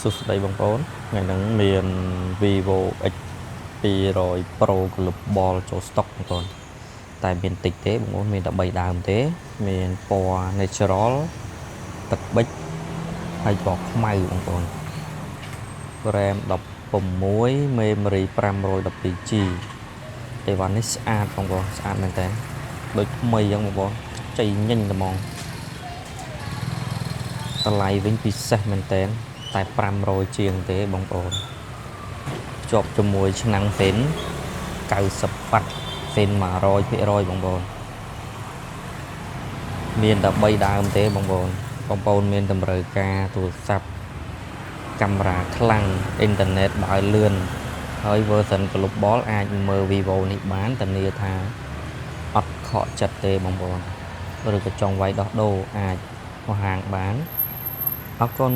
สุดได้บางคนngày nắng miền Vivo X 200 Pro Global ចូល stock បងប្អូនតែមានតិចទេបងប្អូនមានតែ3ដើមទេមានពណ៌ natural ទឹកប៊ិចហើយពណ៌ខ្មៅបងប្អូន RAM 16 memory 512G អីវ៉ាន់នេះស្អាតបងប្អូនស្អាតមែនតើដូចថ្មីអញ្ចឹងបងប្អូនចៃញញតែហ្មងតម្លៃវិញពិសេសមែនតើតែ500ជាងទេបងប្អូនជាប់ជាមួយឆ្នាំងហ្វិន90វ៉ាត់ហ្វិន 100% បងប្អូនមានតែ3ដើមទេបងប្អូនបងប្អូនមានតម្រូវការទូរស័ព្ទកាមេរ៉ាខ្លាំងអ៊ីនធឺណិតបើលឿនហើយ version global អាចមើល Vivo នេះបានធានាថាអត់ខកចិត្តទេបងប្អូនឬក៏ចង់វាយដោះដូរអាចមកហាងបានអរគុណ